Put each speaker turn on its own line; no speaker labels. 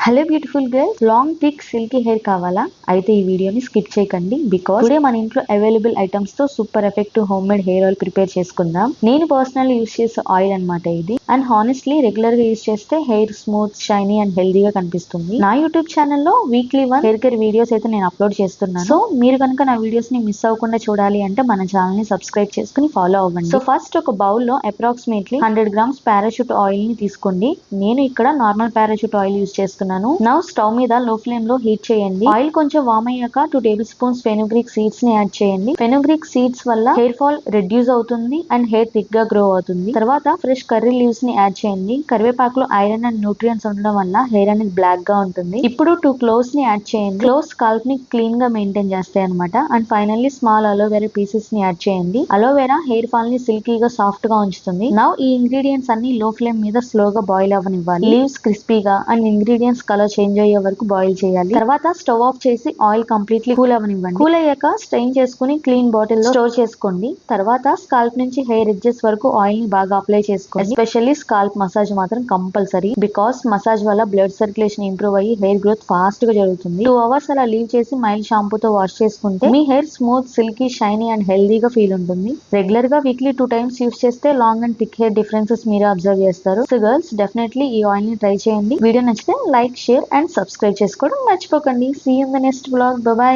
Hello beautiful girls, long thick silky hair కావాలా? అయితే ఈ వీడియోని స్కిప్ చేయకండి. బికాస్ టుడే మన ఇంట్లో అవైలబుల్ ఐటమ్స్ తో super effective home made hair oil prepare చేసుకుందాం. నేను పర్సనల్లీ యూస్ చేసే ఆయిల్ అన్నమాట ఇది. అండ్ హానెస్ట్లీ రెగ్యులర్ గా యూస్ చేస్తే హెయిర్ స్మూత్, షైనీ అండ్ హెల్దీగా కనిపిస్తుంది. నా యూట్యూబ్ ఛానల్లో వీక్లీ 1 హెయిర్ కేర్ వీడియోస్ అయితే నేను అప్లోడ్ చేస్తున్నాను. సో మీరు కనుక నా వీడియోస్ ని మిస్ అవ్వకుండా చూడాలి అంటే మన ఛానల్ ని సబ్స్క్రైబ్ చేసుకుని ఫాలో అవ్వండి. సో ఫస్ట్ ఒక బౌల్ లో అప్రాక్సిమేట్లీ 100 grams పారాషూట్ ఆయిల్ ని తీసుకోండి. నేను ఇక్కడ నార్మల్ పారాషూట్ ఆయిల్ యూస్ చేస్తున్నాను. నౌ స్టవ్ మీద లో ఫ్లేమ్ లో హీట్ చేయండి. ఆయిల్ కొంచెం వామ్ అయ్యాక 2 tablespoons ఫెనుగ్రీక్ సీడ్స్ ని యాడ్ చేయండి. ఫెనుగ్రీక్ సీడ్స్ వల్ల హెయిర్ ఫాల్ రెడ్యూస్ అవుతుంది అండ్ హెయిర్ థిక్ గా గ్రో అవుతుంది. తర్వాత ఫ్రెష్ కర్రీ లీవ్స్ ని యాడ్ చేయండి. కరివేపాకులో ఐరన్ అండ్ న్యూట్రియన్స్ ఉండడం వల్ల హెయిర్ అనేది బ్లాక్ గా ఉంటుంది. ఇప్పుడు 2 cloves ని యాడ్ చేయండి. క్లోవ్స్ స్కాల్ప్ ని క్లీన్ గా మెయింటైన్ చేస్తాయి అనమాట. And finally small aloe vera pieces ని యాడ్ చేయండి. అలోవెరా హెయిర్ ఫాల్ ని సిల్కీగా సాఫ్ట్ గా ఉంచుతుంది. నౌ ఈ ఇంగ్రీడియంట్స్ అన్ని లో ఫ్లేమ్ మీద స్లోగా బాయిల్ అవ్వనివ్వాలి. లీవ్స్ క్రిస్పీగా అండ్ ఇంగ్రీడియంట్స్ కలర్ చేంజ్ అయ్యే వరకు బాయిల్ చేయాలి. తర్వాత స్టవ్ ఆఫ్ చేసి ఆయిల్ కంప్లీట్లీ కూల్ అవ్వనివ్వండి. కూల్ అయ్యాక స్ట్రెయిన్ చేసుకుని క్లీన్ బాటిల్ లో స్టోర్ చేసుకోండి. తర్వాత స్కాల్ప్ నుంచి హెయిర్ ఎడ్జెస్ వరకు ఆయిల్ ని బాగా అప్లై చేసుకోండి. ఎస్పెషల్లీ స్కాల్ప్ మసాజ్ మాత్రం కంపల్సరీ. బికాస్ మసాజ్ వల్ల బ్లడ్ సర్క్యులేషన్ ఇంప్రూవ్ అయ్యి హెయిర్ గ్రోత్ ఫాస్ట్ గా జరుగుతుంది. 2 hours అలా లీవ్ చేసి మైల్డ్ షాంపూతో వాష్ చేసుకుంటే మీ hair smooth, silky, shiny and హెల్దీగా ఫీల్ ఉంటుంది. రెగ్యులర్ గా వీక్లీ 2 times యూస్ చేస్తే long and thick hair differences మీరు అబ్జర్వ్ చేస్తారు. సో గర్ల్స్, డెఫినెట్లీ ఈ ఆయిల్ ని ట్రై చేయండి. వీడియో నచ్చితే లైక్, షేర్ అండ్ సబ్స్క్రైబ్ చేసుకోవడం మర్చిపోకండి. See you in the next vlog. Bye by.